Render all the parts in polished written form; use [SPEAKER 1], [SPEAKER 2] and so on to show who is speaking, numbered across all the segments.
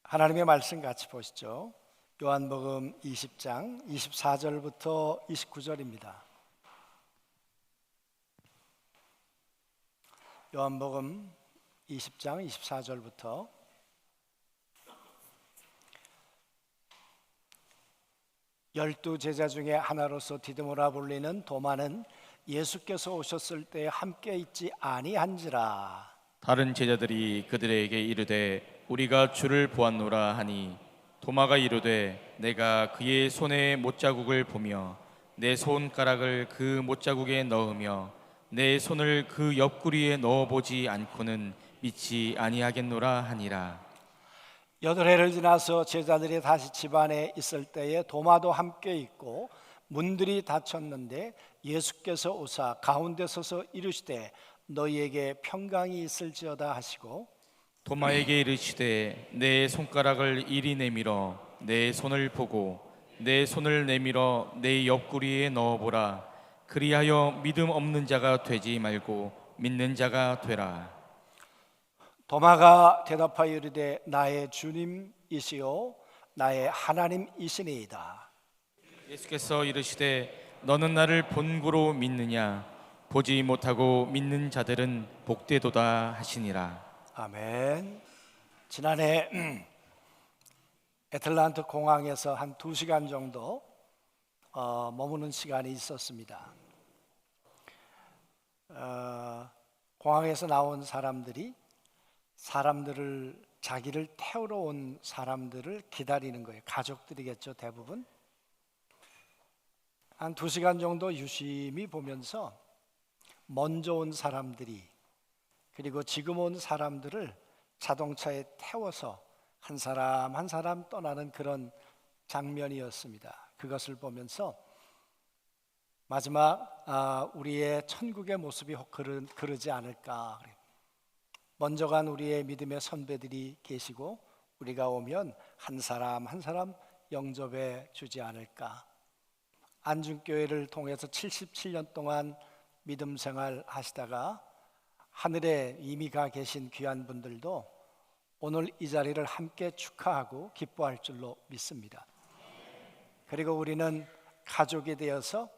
[SPEAKER 1] 하나님의 말씀 같이 보시죠. 요한복음 20장 24절부터 29절입니다. 요한복음 20장 24절부터 열두 제자 중에 하나로서 디드모라 불리는 도마는 예수께서 오셨을 때 함께 있지 아니한지라.
[SPEAKER 2] 다른 제자들이 그들에게 이르되 우리가 주를 보았노라 하니 도마가 이르되 내가 그의 손에 못자국을 보며 내 손가락을 그 못자국에 넣으며 내 손을 그 옆구리에 넣어보지 않고는 믿지 아니하겠노라 하니라.
[SPEAKER 1] 8해를 지나서 제자들이 다시 집안에 있을 때에 도마도 함께 있고 문들이 닫혔는데 예수께서 오사 가운데 서서 이르시되 너희에게 평강이 있을지어다 하시고
[SPEAKER 2] 도마에게 이르시되 내 손가락을 이리 내밀어 내 손을 보고 내 손을 내밀어 내 옆구리에 넣어보라. 그리하여 믿음 없는 자가 되지 말고 믿는 자가 되라.
[SPEAKER 1] 도마가 대답하여 이르되 나의 주님이시요 나의 하나님이시니이다.
[SPEAKER 2] 예수께서 이르시되 너는 나를 본고로 믿느냐? 보지 못하고 믿는 자들은 복되도다 하시니라.
[SPEAKER 1] 아멘. 지난해 애틀란타 공항에서 한 2시간 정도 머무는 시간이 있었습니다. 공항에서 나온 사람들을 자기를 태우러 온 사람들을 기다리는 거예요. 가족들이겠죠, 대부분. 한 2시간 정도 유심히 보면서 먼저 온 사람들이 그리고 지금 온 사람들을 자동차에 태워서 한 사람 한 사람 떠나는 그런 장면이었습니다. 그것을 보면서 마지막 우리의 천국의 모습이 혹 그러지 않을까. 먼저 간 우리의 믿음의 선배들이 계시고 우리가 오면 한 사람 한 사람 영접해 주지 않을까. 안중교회를 통해서 77년 동안 믿음 생활 하시다가 하늘에 이미 가 계신 귀한 분들도 오늘 이 자리를 함께 축하하고 기뻐할 줄로 믿습니다. 그리고 우리는 가족이 되어서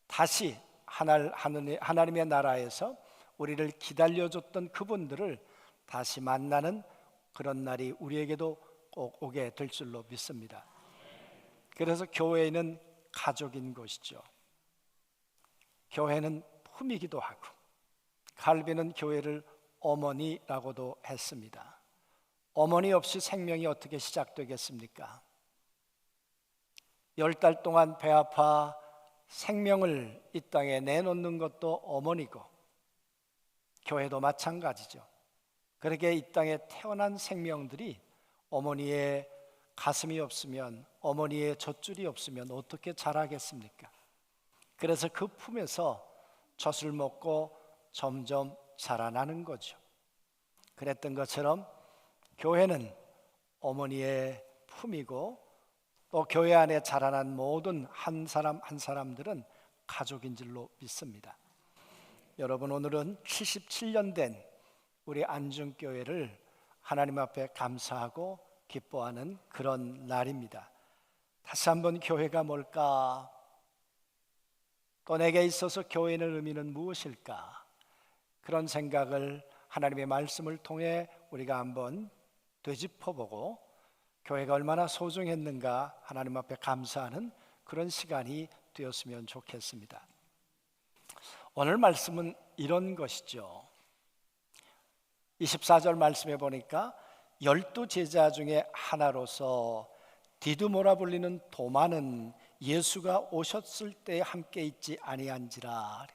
[SPEAKER 1] 다시 하나님의 나라에서 우리를 기다려줬던 그분들을 다시 만나는 그런 날이 우리에게도 꼭 오게 될 줄로 믿습니다. 그래서 교회는 가족인 것이죠. 교회는 품이기도 하고 칼빈은 교회를 어머니라고도 했습니다. 어머니 없이 생명이 어떻게 시작되겠습니까? 10달 동안 배 아파 생명을 이 땅에 내놓는 것도 어머니고 교회도 마찬가지죠. 그렇게 이 땅에 태어난 생명들이 어머니의 가슴이 없으면 어머니의 젖줄이 없으면 어떻게 자라겠습니까? 그래서 그 품에서 젖을 먹고 점점 자라나는 거죠. 그랬던 것처럼 교회는 어머니의 품이고 또 교회 안에 자라난 모든 한 사람 한 사람들은 가족인 줄로 믿습니다. 여러분, 오늘은 77년 된 우리 안중교회를 하나님 앞에 감사하고 기뻐하는 그런 날입니다. 다시 한번 교회가 뭘까? 또 내게 있어서 교회의 의미는 무엇일까? 그런 생각을 하나님의 말씀을 통해 우리가 한번 되짚어보고 교회가 얼마나 소중했는가 하나님 앞에 감사하는 그런 시간이 되었으면 좋겠습니다. 오늘 말씀은 이런 것이죠. 24절 말씀에 보니까 12제자 중에 하나로서 디두모라 불리는 도마는 예수가 오셨을 때 함께 있지 아니한지라.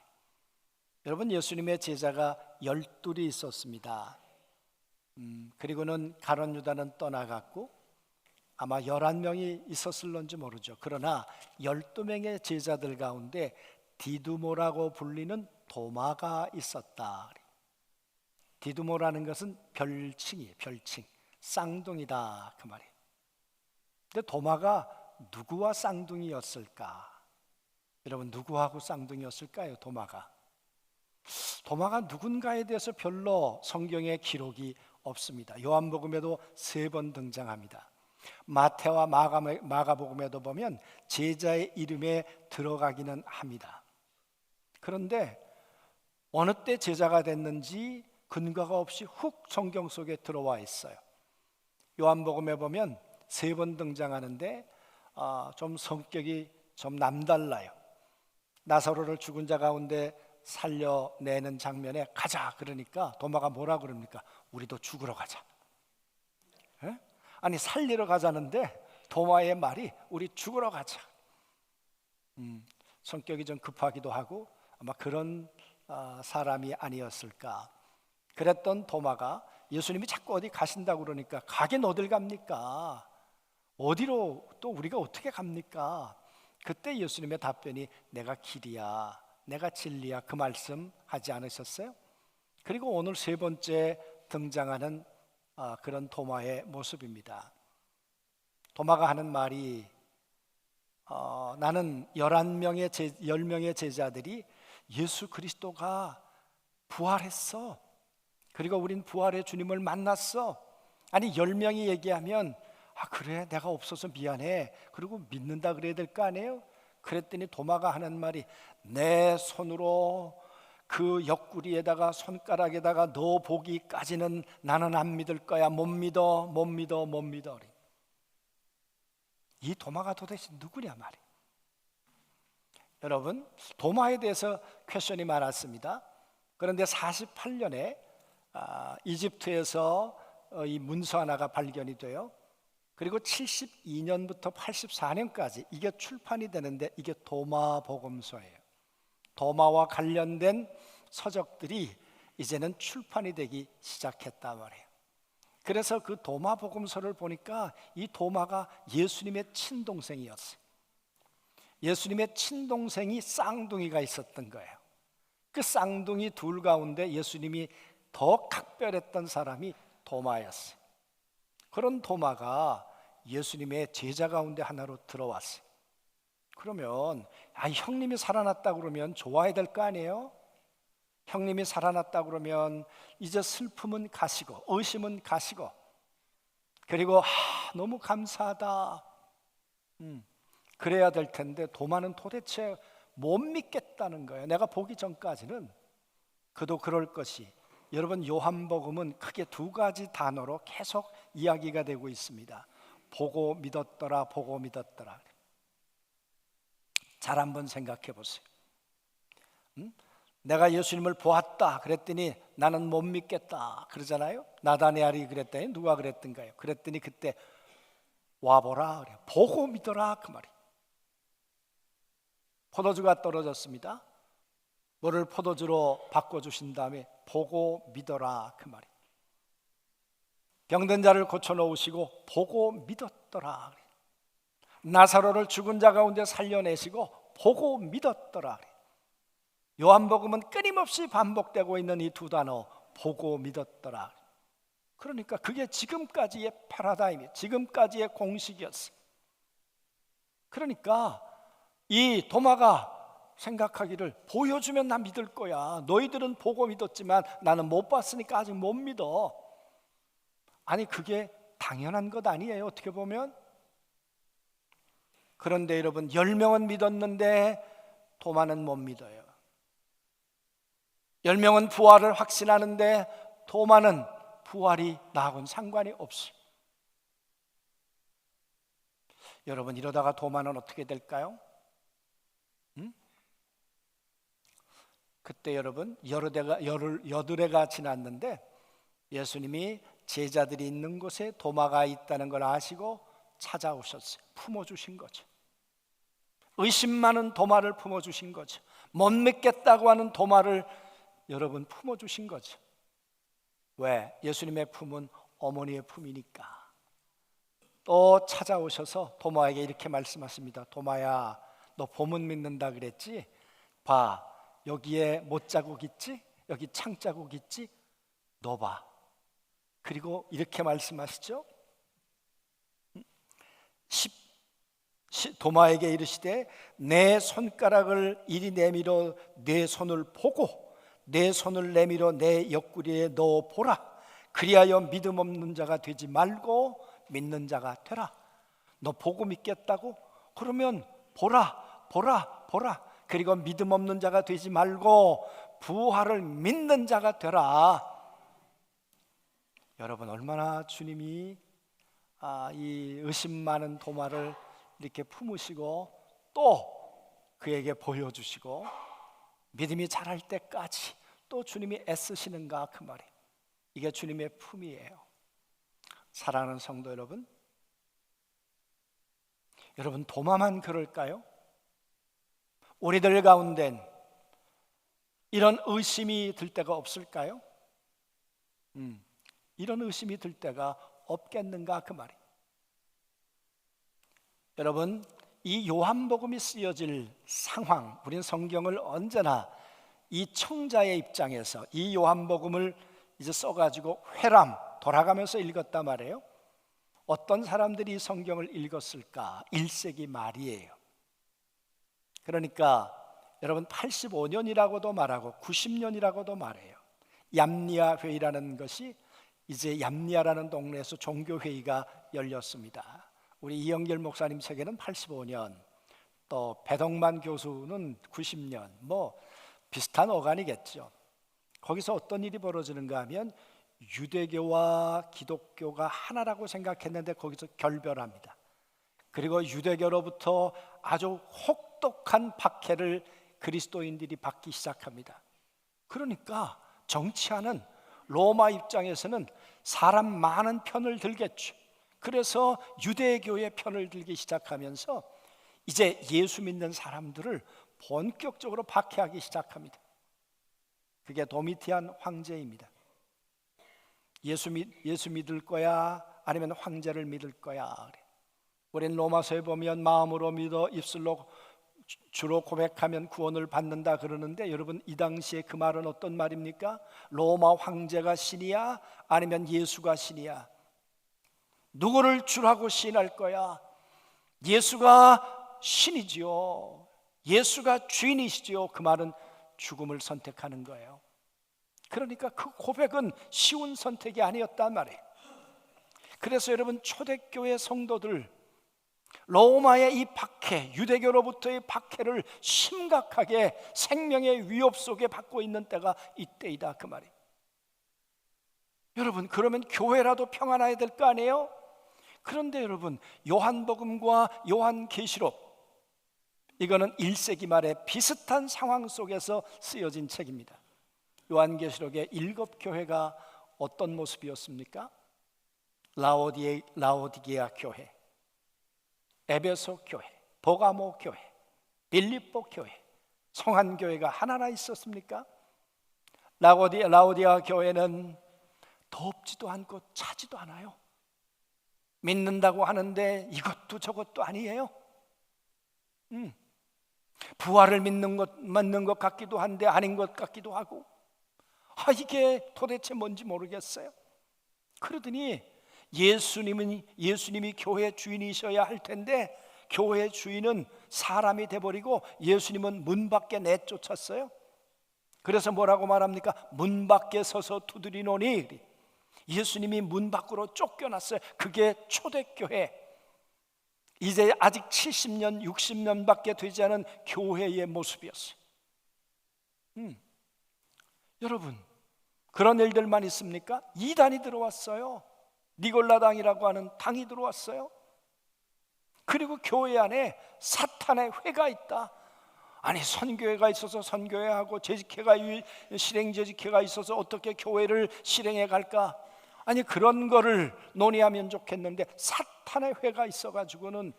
[SPEAKER 1] 여러분, 예수님의 제자가 12이 있었습니다. 그리고는 가룟 유다는 떠나갔고 아마 11명이 있었을런지 모르죠. 그러나 12명의 제자들 가운데 디두모라고 불리는 도마가 있었다. 디두모라는 것은 별칭이에요. 별칭, 쌍둥이다 그 말이에요. 근데 도마가 누구와 쌍둥이였을까? 여러분, 누구하고 쌍둥이였을까요? 도마가 누군가에 대해서 별로 성경에 기록이 없습니다. 요한복음에도 3번 등장합니다. 마태와 마가복음에도 보면 제자의 이름에 들어가기는 합니다. 그런데 어느 때 제자가 됐는지 근거가 없이 훅 성경 속에 들어와 있어요. 요한복음에 보면 3번 등장하는데 좀 성격이 좀 남달라요. 나사로를 죽은 자 가운데 살려내는 장면에 가자 그러니까 도마가 뭐라 그럽니까? 우리도 죽으러 가자. 에? 아니 살리러 가자는데 도마의 말이 우리 죽으러 가자. 성격이 좀 급하기도 하고 아마 그런 사람이 아니었을까. 그랬던 도마가 예수님이 자꾸 어디 가신다고 그러니까 가긴 어딜 갑니까? 어디로 또 우리가 어떻게 갑니까? 그때 예수님의 답변이 내가 길이야, 내가 진리야, 그 말씀 하지 않으셨어요? 그리고 오늘 3번째 등장하는 그런 도마의 모습입니다. 도마가 하는 말이 나는 10명의 제자들이 예수 그리스도가 부활했어. 그리고 우린 부활의 주님을 만났어. 아니 10명이 얘기하면 그래 내가 없어서 미안해. 그리고 믿는다 그래야 될 거 아니에요? 그랬더니 도마가 하는 말이 내 손으로 그 옆구리에다가 손가락에다가 넣어 보기까지는 나는 안 믿을 거야. 못 믿어. 이 도마가 도대체 누구냐 말이에요. 여러분 도마에 대해서 퀘션이 많았습니다. 그런데 48년에 이집트에서 이 문서 하나가 발견이 돼요. 그리고 72년부터 84년까지 이게 출판이 되는데 이게 도마 복음서예요. 도마와 관련된 서적들이 이제는 출판이 되기 시작했단 말이에요. 그래서 그 도마 복음서를 보니까 이 도마가 예수님의 친동생이었어요. 예수님의 친동생이 쌍둥이가 있었던 거예요. 그 쌍둥이 둘 가운데 예수님이 더 각별했던 사람이 도마였어요. 그런 도마가 예수님의 제자 가운데 하나로 들어왔어요. 그러면 형님이 살아났다 그러면 좋아야 될 거 아니에요? 형님이 살아났다 그러면 이제 슬픔은 가시고 의심은 가시고 그리고 너무 감사하다 그래야 될 텐데 도마는 도대체 못 믿겠다는 거예요. 내가 보기 전까지는 그도 그럴 것이. 여러분 요한복음은 크게 2가지 단어로 계속 이야기가 되고 있습니다. 보고 믿었더라, 보고 믿었더라. 잘 한번 생각해 보세요. 내가 예수님을 보았다 그랬더니 나는 못 믿겠다 그러잖아요. 나다니엘이 그랬더니 누가 그랬던가요? 그랬더니 그때 와보라 그래. 보고 믿어라 그 말이. 포도주가 떨어졌습니다. 뭐를 포도주로 바꿔주신 다음에 보고 믿어라 그 말이. 병든 자를 고쳐놓으시고 보고 믿었더라 그래. 나사로를 죽은 자 가운데 살려내시고 보고 믿었더라 그래. 요한복음은 끊임없이 반복되고 있는 이 2 단어 보고 믿었더라. 그러니까 그게 지금까지의 패러다임이 지금까지의 공식이었어요. 그러니까 이 도마가 생각하기를 보여주면 나 믿을 거야. 너희들은 보고 믿었지만 나는 못 봤으니까 아직 못 믿어. 아니 그게 당연한 것 아니에요 어떻게 보면. 그런데 여러분 10명은 믿었는데 도마는 못 믿어요. 10명은 부활을 확신하는데 도마는 부활이 나하고는 상관이 없어요. 여러분 이러다가 도마는 어떻게 될까요? 그때 여러분 여드레가 지났는데 예수님이 제자들이 있는 곳에 도마가 있다는 걸 아시고 찾아오셨어요. 품어주신 거죠. 의심 많은 도마를 품어주신 거죠. 못 믿겠다고 하는 도마를 여러분 품어주신 거죠. 왜? 예수님의 품은 어머니의 품이니까. 또 찾아오셔서 도마에게 이렇게 말씀하십니다. 도마야 너 봄은 믿는다 그랬지? 봐 여기에 못자국 있지? 여기 창자국 있지? 너 봐. 그리고 이렇게 말씀하시죠. 도마에게 이르시되 내 손가락을 이리 내밀어 내 손을 보고 내 손을 내밀어 내 옆구리에 넣어 보라. 그리하여 믿음 없는 자가 되지 말고 믿는 자가 되라. 너 보고 믿겠다고? 그러면 보라. 그리고 믿음 없는 자가 되지 말고 부활을 믿는 자가 되라. 여러분, 얼마나 주님이 이 의심 많은 도마를 이렇게 품으시고 또 그에게 보여주시고 믿음이 자랄 때까지 또 주님이 애쓰시는가, 그 말이에요. 이게 주님의 품이에요. 사랑하는 성도 여러분, 도마만 그럴까요? 우리들 가운데는 이런 의심이 들 때가 없을까요? 이런 의심이 들 때가 없겠는가, 그 말이에요. 여러분, 이 요한복음이 쓰여질 상황, 우리는 성경을 언제나 이 청자의 입장에서 이 요한복음을 이제 써가지고 돌아가면서 읽었단 말이에요. 어떤 사람들이 이 성경을 읽었을까? 1세기 말이에요. 그러니까 여러분, 85년이라고도 말하고 90년이라고도 말해요. 얌리아 회의라는 것이, 이제 얌리아라는 동네에서 종교회의가 열렸습니다. 우리 이영길 목사님 세계는 85년, 또 배덕만 교수는 90년, 뭐 비슷한 어간이겠죠. 거기서 어떤 일이 벌어지는가 하면 유대교와 기독교가 하나라고 생각했는데 거기서 결별합니다. 그리고 유대교로부터 아주 혹독한 박해를 그리스도인들이 받기 시작합니다. 그러니까 정치하는 로마 입장에서는 사람 많은 편을 들겠죠. 그래서 유대교의 편을 들기 시작하면서 이제 예수 믿는 사람들을 본격적으로 박해하기 시작합니다. 그게 도미티안 황제입니다. 예수 믿을 거야? 아니면 황제를 믿을 거야? 우린 로마서에 보면 마음으로 믿어 입술로 주로 고백하면 구원을 받는다 그러는데, 여러분, 이 당시에 그 말은 어떤 말입니까? 로마 황제가 신이야? 아니면 예수가 신이야? 누구를 주라고 시인할 거야? 예수가 신이지요. 예수가 주인이시지요. 그 말은 죽음을 선택하는 거예요. 그러니까 그 고백은 쉬운 선택이 아니었단 말이에요. 그래서 여러분, 초대교회 성도들, 로마의 이 박해, 유대교로부터의 박해를 심각하게 생명의 위협 속에 받고 있는 때가 이때이다, 그 말이에요. 여러분, 그러면 교회라도 평안해야 될 거 아니에요? 그런데 여러분, 요한복음과 요한계시록, 이거는 1세기 말에 비슷한 상황 속에서 쓰여진 책입니다. 요한계시록의 7교회가 어떤 모습이었습니까? 라오디게아 교회, 에베소 교회, 보가모 교회, 빌립보 교회, 성한교회가 하나나 있었습니까? 라오디게아 교회는 덥지도 않고 차지도 않아요. 믿는다고 하는데 이것도 저것도 아니에요. 부활을 맞는 것 같기도 한데 아닌 것 같기도 하고, 이게 도대체 뭔지 모르겠어요. 그러더니 예수님이 교회 주인이셔야 할 텐데 교회 주인은 사람이 돼버리고 예수님은 문 밖에 내쫓았어요. 그래서 뭐라고 말합니까? 문 밖에 서서 두드리노니, 예수님이 문 밖으로 쫓겨났어요. 그게 초대교회, 이제 아직 70년, 60년밖에 되지 않은 교회의 모습이었어요. 여러분, 그런 일들만 있습니까? 이단이 들어왔어요. 니골라당이라고 하는 당이 들어왔어요. 그리고 교회 안에 사탄의 회가 있다. 아니, 선교회가 있어서 선교회하고 실행재직회가 있어서 어떻게 교회를 실행해 갈까? 아니, 그런 거를 논의하면 좋겠는데 사탄의 회가 있어가지고는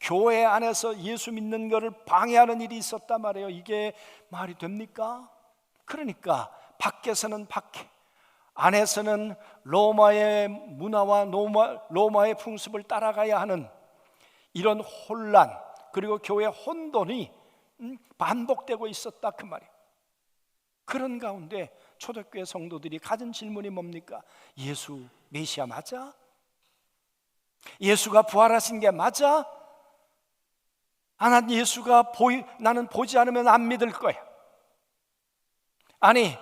[SPEAKER 1] 교회 안에서 예수 믿는 거를 방해하는 일이 있었단 말이에요. 이게 말이 됩니까? 그러니까 밖에서는 박해, 안에서는 로마의 문화와 로마의 풍습을 따라가야 하는 이런 혼란, 그리고 교회 혼돈이 반복되고 있었다, 그 말이에요. 그런 가운데 초대교회 성도들이 가진 질문이 뭡니까? 예수 메시아 맞아? 예수가 부활하신 게 맞아? 난 나는 보지 않으면 안 믿을 거야. 아니,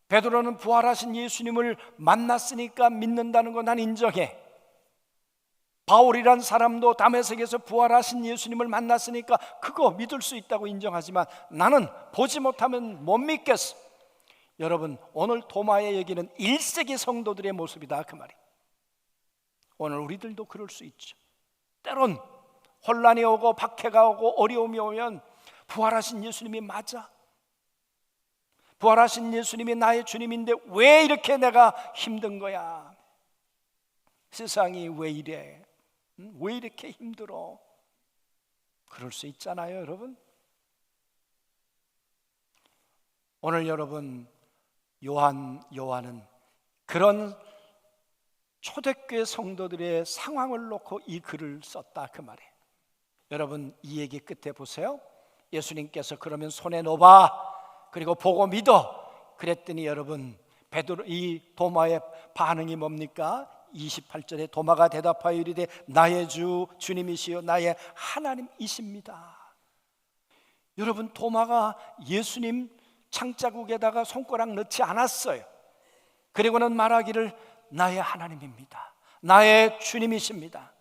[SPEAKER 1] 베드로는 부활하신 예수님을 만났으니까 믿는다는 거 난 인정해. 바울이란 사람도 다메섹에서 부활하신 예수님을 만났으니까 그거 믿을 수 있다고 인정하지만 나는 보지 못하면 못 믿겠어. 여러분, 오늘 도마의 얘기는 1세기 성도들의 모습이다 그 말이에요. 오늘 우리들도 그럴 수 있죠. 때론 혼란이 오고 박해가 오고 어려움이 오면 부활하신 예수님이 맞아? 부활하신 예수님이 나의 주님인데 왜 이렇게 내가 힘든 거야? 세상이 왜 이래? 왜 이렇게 힘들어? 그럴 수 있잖아요, 여러분. 오늘 여러분, 요한은 그런 초대교회 성도들의 상황을 놓고 이 글을 썼다 그 말이에요. 여러분, 이 얘기 끝에 보세요. 예수님께서 그러면 손에 넣어봐, 그리고 보고 믿어 그랬더니 여러분, 베드로 이 도마의 반응이 뭡니까? 28절에 도마가 대답하여 이르되 나의 주 주님이시요 나의 하나님이십니다. 여러분, 도마가 예수님 창자국에다가 손가락 넣지 않았어요. 그리고는 말하기를 나의 하나님입니다, 나의 주님이십니다.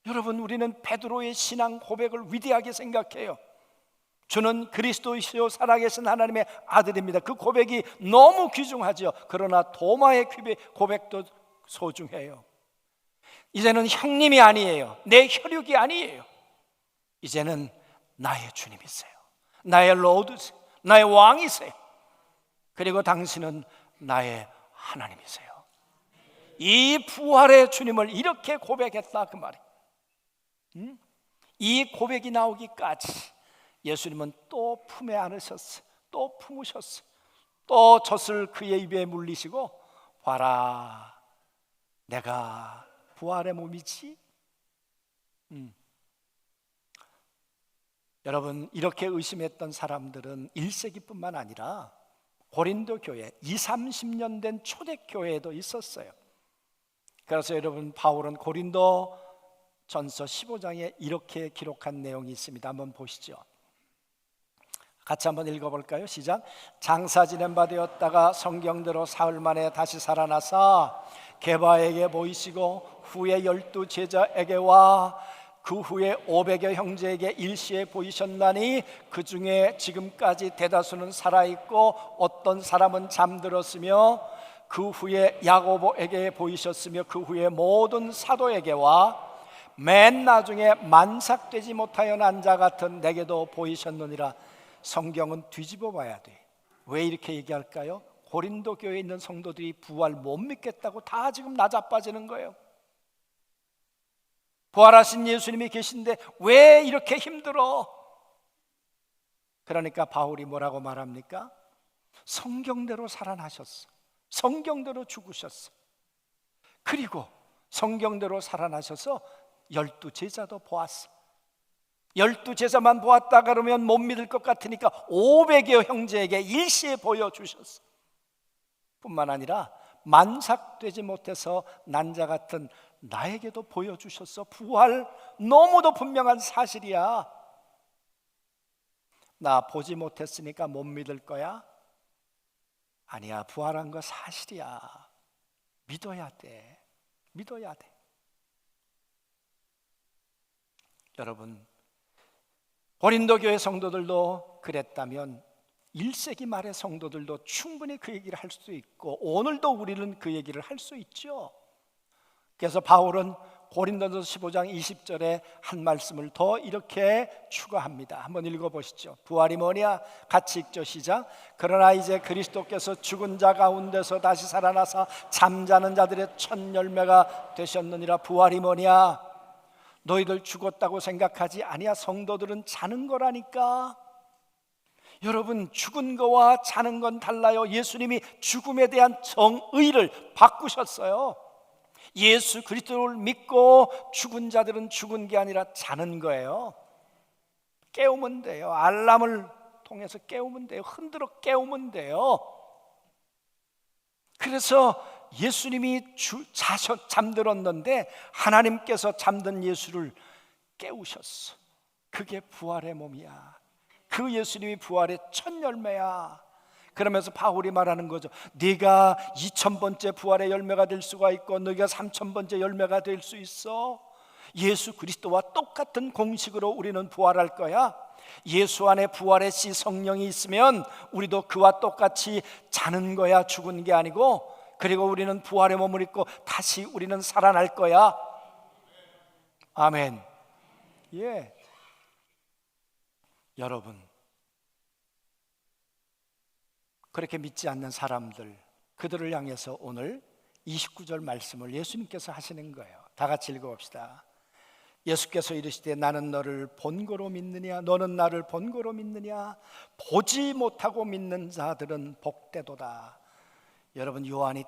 [SPEAKER 1] 여러분, 우리는 베드로의 신앙 고백을 위대하게 생각해요. 주는 그리스도이시요 살아계신 하나님의 아들입니다. 그 고백이 너무 귀중하죠. 그러나 도마의 고백도 소중해요. 이제는 형님이 아니에요. 내 혈육이 아니에요. 이제는 나의 주님이세요. 나의 로드세요. 나의 왕이세요. 그리고 당신은 나의 하나님이세요. 이 부활의 주님을 이렇게 고백했다 그 말이에요. 이 고백이 나오기까지 예수님은 또 품에 안으셨어요. 또 품으셨어요. 또 젖을 그의 입에 물리시고 봐라, 내가 부활의 몸이지. 여러분, 이렇게 의심했던 사람들은 1세기뿐만 아니라 고린도 교회 20-30년 된 초대교회에도 있었어요. 그래서 여러분, 바울은 고린도 전서 15장에 이렇게 기록한 내용이 있습니다. 한번 보시죠. 같이 한번 읽어볼까요? 시작. 장사 지낸 바 되었다가 성경대로 사흘 만에 다시 살아나사 게바에게 보이시고 후에 12 제자에게와 그 후에 500여 형제에게 일시에 보이셨나니 그 중에 지금까지 대다수는 살아있고 어떤 사람은 잠들었으며 그 후에 야고보에게 보이셨으며 그 후에 모든 사도에게와 맨 나중에 만삭되지 못하여 난 자 같은 내게도 보이셨느니라. 성경은 뒤집어 봐야 돼. 왜 이렇게 얘기할까요? 고린도 교회에 있는 성도들이 부활 못 믿겠다고 다 지금 나자빠지는 거예요. 부활하신 예수님이 계신데 왜 이렇게 힘들어? 그러니까 바울이 뭐라고 말합니까? 성경대로 살아나셨어. 성경대로 죽으셨어. 그리고 성경대로 살아나셔서 12 제자도 보았어. 12 제자만 보았다 그러면 못 믿을 것 같으니까 500여 형제에게 일시에 보여주셨어. 뿐만 아니라 만삭되지 못해서 난 자 같은 나에게도 보여주셨어. 부활 너무도 분명한 사실이야. 나 보지 못했으니까 못 믿을 거야? 아니야, 부활한 거 사실이야. 믿어야 돼. 믿어야 돼. 여러분, 고린도 교회 성도들도 그랬다면 1세기 말의 성도들도 충분히 그 얘기를 할 수 있고 오늘도 우리는 그 얘기를 할 수 있죠. 그래서 바울은 고린도전서 15장 20절에 한 말씀을 더 이렇게 추가합니다. 한번 읽어보시죠. 부활이 뭐냐? 같이 읽죠. 시작. 그러나 이제 그리스도께서 죽은 자 가운데서 다시 살아나사 잠자는 자들의 첫 열매가 되셨느니라. 부활이 뭐냐? 너희들 죽었다고 생각하지 아니야. 성도들은 자는 거라니까. 여러분, 죽은 거와 자는 건 달라요. 예수님이 죽음에 대한 정의를 바꾸셨어요. 예수 그리스도를 믿고 죽은 자들은 죽은 게 아니라 자는 거예요. 깨우면 돼요. 알람을 통해서 깨우면 돼요. 흔들어 깨우면 돼요. 그래서 예수님이 잠들었는데 하나님께서 잠든 예수를 깨우셨어. 그게 부활의 몸이야. 그 예수님이 부활의 첫 열매야. 그러면서 바울이 말하는 거죠. 네가 2000번째 부활의 열매가 될 수가 있고 너희가 3000번째 열매가 될 수 있어. 예수 그리스도와 똑같은 공식으로 우리는 부활할 거야. 예수 안에 부활의 씨 성령이 있으면 우리도 그와 똑같이 자는 거야. 죽은 게 아니고. 그리고 우리는 부활의 몸을 입고 다시 우리는 살아날 거야. 아멘. 예. 여러분, 그렇게 믿지 않는 사람들, 그들을 향해서 오늘 29절 말씀을 예수님께서 하시는 거예요. 다 같이 읽어봅시다. 예수께서 이르시되 나는 너를 본고로 믿느냐 너는 나를 본고로 믿느냐 보지 못하고 믿는 자들은 복되도다. 여러분, 요한이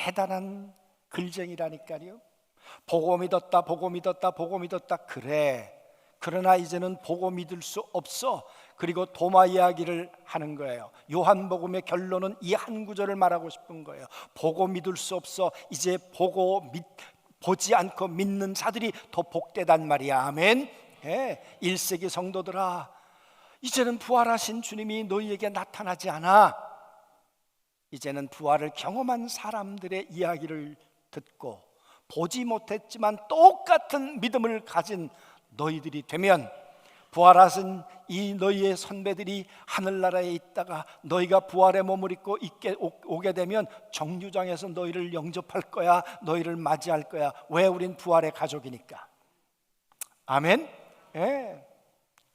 [SPEAKER 1] 대단한 글쟁이라니까요. 보고 믿었다 보고 믿었다 보고 믿었다. 그래, 그러나 이제는 보고 믿을 수 없어. 그리고 도마 이야기를 하는 거예요. 요한복음의 결론은 이 한 구절을 말하고 싶은 거예요. 보고 믿을 수 없어. 이제 보지 않고 믿는 자들이 더 복되단 말이야. 아멘. 1세기 성도들아, 이제는 부활하신 주님이 너희에게 나타나지 않아. 이제는 부활을 경험한 사람들의 이야기를 듣고 보지 못했지만 똑같은 믿음을 가진 너희들이 되면, 부활하신 이 너희의 선배들이 하늘나라에 있다가 너희가 부활의 몸을 입고 오게 되면 정류장에서 너희를 영접할 거야. 너희를 맞이할 거야. 왜? 우린 부활의 가족이니까. 아멘.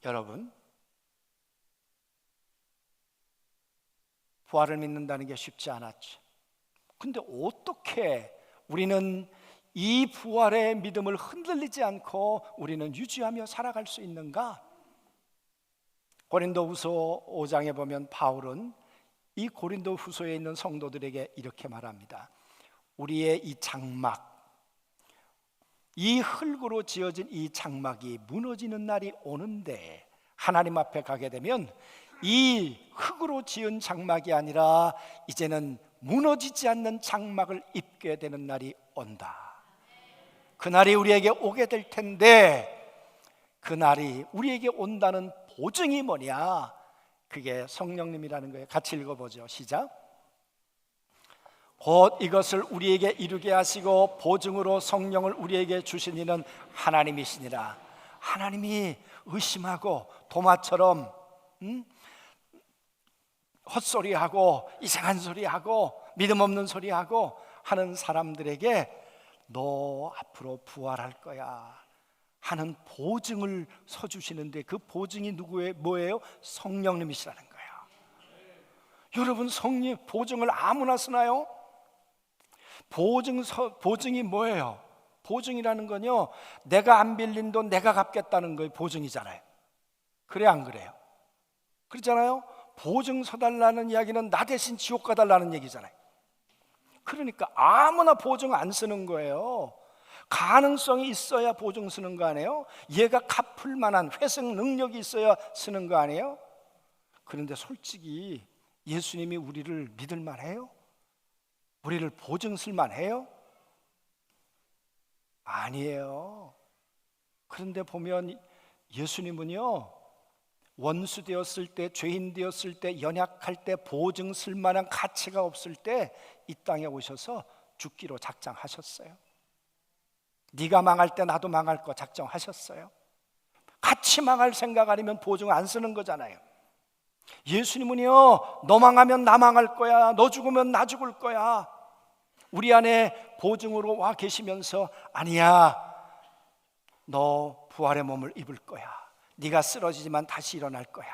[SPEAKER 1] 여러분, 부활을 믿는다는 게 쉽지 않았죠. 근데 어떻게 우리는 이 부활의 믿음을 흔들리지 않고 우리는 유지하며 살아갈 수 있는가? 고린도후서 5장에 보면 바울은 이 고린도후서에 있는 성도들에게 이렇게 말합니다. 우리의 이 장막, 이 흙으로 지어진 이 장막이 무너지는 날이 오는데, 하나님 앞에 가게 되면 이 흙으로 지은 장막이 아니라 이제는 무너지지 않는 장막을 입게 되는 날이 온다. 그날이 우리에게 오게 될 텐데, 그날이 우리에게 온다는 보증이 뭐냐? 그게 성령님이라는 거예요. 같이 읽어보죠. 시작. 곧 이것을 우리에게 이루게 하시고 보증으로 성령을 우리에게 주신 이는 하나님이시니라. 하나님이 의심하고 도마처럼 헛소리하고 이상한 소리하고 믿음 없는 소리하고 하는 사람들에게 너 앞으로 부활할 거야 하는 보증을 서주시는데, 그 보증이 뭐예요? 성령님이시라는 거예요. 여러분, 성령 보증을 아무나 쓰나요? 보증이 뭐예요? 보증이라는 건요, 내가 안 빌린 돈 내가 갚겠다는 거예요. 보증이잖아요. 그래, 안 그래요? 그렇잖아요. 보증 서달라는 이야기는 나 대신 지옥 가달라는 얘기잖아요. 그러니까 아무나 보증 안 쓰는 거예요. 가능성이 있어야 보증 쓰는 거 아니에요? 얘가 갚을 만한 회생 능력이 있어야 쓰는 거 아니에요? 그런데 솔직히 예수님이 우리를 믿을 만해요? 우리를 보증 쓸 만해요? 아니에요. 그런데 보면 예수님은요, 원수 되었을 때, 죄인 되었을 때, 연약할 때, 보증 쓸 만한 가치가 없을 때 이 땅에 오셔서 죽기로 작정하셨어요. 네가 망할 때 나도 망할 거 작정하셨어요. 같이 망할 생각 아니면 보증 안 쓰는 거잖아요. 예수님은요, 너 망하면 나 망할 거야, 너 죽으면 나 죽을 거야, 우리 안에 보증으로 와 계시면서 아니야, 너 부활의 몸을 입을 거야, 네가 쓰러지지만 다시 일어날 거야,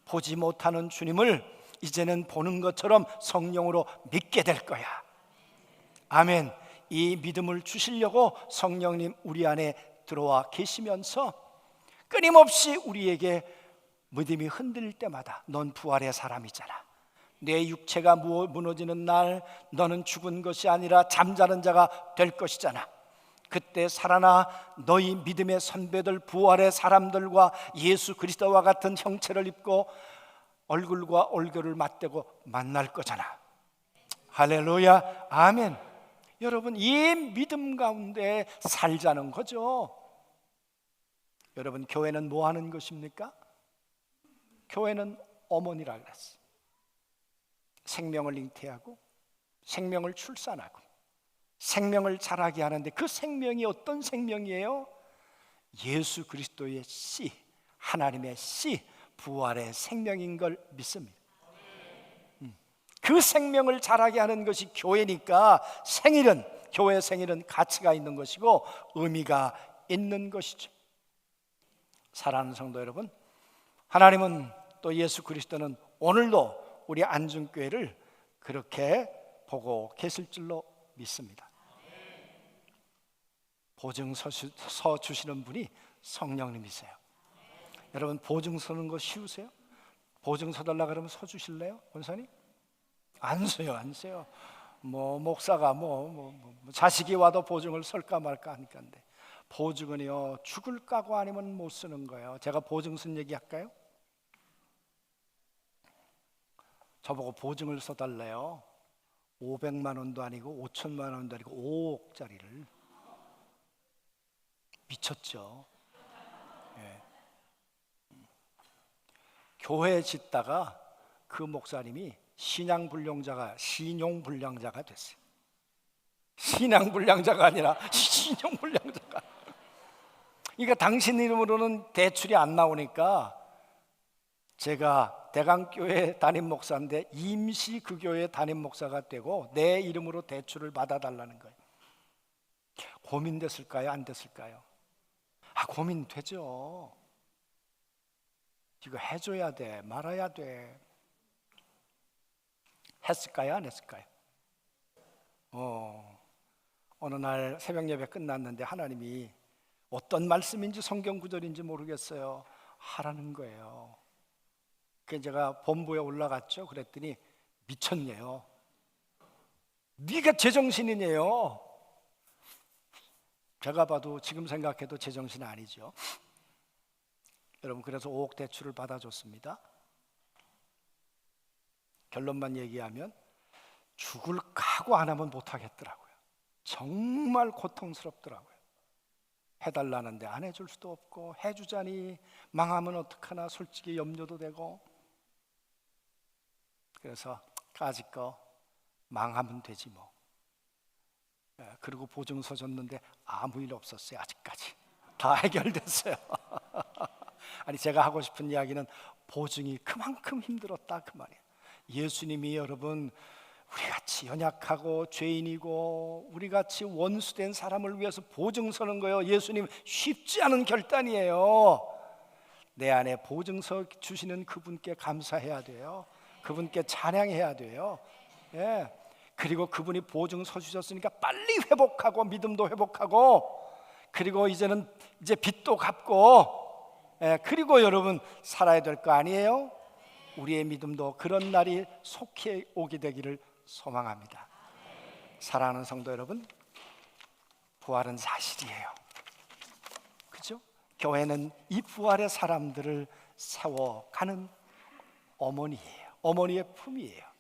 [SPEAKER 1] 보지 못하는 주님을 이제는 보는 것처럼 성령으로 믿게 될 거야. 아멘. 이 믿음을 주시려고 성령님 우리 안에 들어와 계시면서 끊임없이 우리에게 믿음이 흔들릴 때마다 넌 부활의 사람이잖아, 내 육체가 무너지는 날 너는 죽은 것이 아니라 잠자는 자가 될 것이잖아. 그때 살아나 너희 믿음의 선배들, 부활의 사람들과 예수 그리스도와 같은 형체를 입고 얼굴과 얼굴을 맞대고 만날 거잖아. 할렐루야. 아멘. 여러분, 이 믿음 가운데 살자는 거죠. 여러분, 교회는 뭐 하는 것입니까? 교회는 어머니라 그랬어요. 생명을 잉태하고 생명을 출산하고 생명을 자라게 하는데 그 생명이 어떤 생명이에요? 예수 그리스도의 씨, 하나님의 씨, 부활의 생명인 걸 믿습니다. 그 생명을 자라게 하는 것이 교회니까 교회 생일은 가치가 있는 것이고 의미가 있는 것이죠. 사랑하는 성도 여러분, 하나님은 또 예수 그리스도는 오늘도 우리 안중교회를 그렇게 보고 계실 줄로 믿습니다. 보증서 주시는 분이 성령님이세요. 여러분, 보증 서는 거 쉬우세요? 보증 서달라 그러면 서 주실래요? 권사님? 안 써요. 목사가 자식이 와도 보증을 설까 말까 하니까인데, 보증은요 죽을 까고 아니면 못 쓰는 거예요. 제가 보증 쓴 얘기 할까요? 저보고 보증을 써달래요. 500만 원도 아니고 5천만 원도 아니고 5억짜리를. 미쳤죠. 예. 교회 짓다가 그 목사님이 신용불량자가 됐어요. 신앙불량자가 아니라 신용불량자가. 그러니까 당신 이름으로는 대출이 안 나오니까 제가 대강교회 담임 목사인데 임시 그 교회 담임 목사가 되고 내 이름으로 대출을 받아달라는 거예요. 고민됐을까요? 안 됐을까요? 고민되죠. 이거 해줘야 돼, 말아야 돼. 했을까요? 안 했을까요? 어느 날 새벽 예배 끝났는데 하나님이 어떤 말씀인지 성경 구절인지 모르겠어요. 하라는 거예요. 그래서 제가 본부에 올라갔죠. 그랬더니 미쳤네요. 네가 제정신이네요. 제가 봐도 지금 생각해도 제정신 아니죠. 여러분, 그래서 5억 대출을 받아줬습니다. 결론만 얘기하면 죽을 각오 안 하면 못하겠더라고요. 정말 고통스럽더라고요. 해달라는데 안 해줄 수도 없고, 해주자니 망하면 어떡하나 솔직히 염려도 되고, 그래서 까짓 거 망하면 되지 뭐. 그리고 보증서 줬는데 아무 일 없었어요. 아직까지 다 해결됐어요. 아니, 제가 하고 싶은 이야기는 보증이 그만큼 힘들었다 그 말이에요. 예수님이 여러분 우리같이 연약하고 죄인이고 우리같이 원수된 사람을 위해서 보증 서는 거예요. 예수님 쉽지 않은 결단이에요. 내 안에 보증서 주시는 그분께 감사해야 돼요. 그분께 찬양해야 돼요. 예. 그리고 그분이 보증서 주셨으니까 빨리 회복하고 믿음도 회복하고, 그리고 이제 빚도 갚고, 그리고 여러분 살아야 될 거 아니에요? 우리의 믿음도 그런 날이 속히 오게 되기를 소망합니다. 사랑하는 성도 여러분, 부활은 사실이에요. 그죠? 교회는 이 부활의 사람들을 세워가는 어머니예요. 어머니의 품이에요.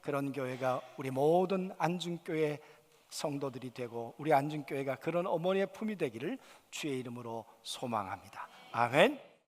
[SPEAKER 1] 그런 교회가 우리 모든 안중교회 성도들이 되고, 우리 안중교회가 그런 어머니의 품이 되기를 주의 이름으로 소망합니다. 아멘.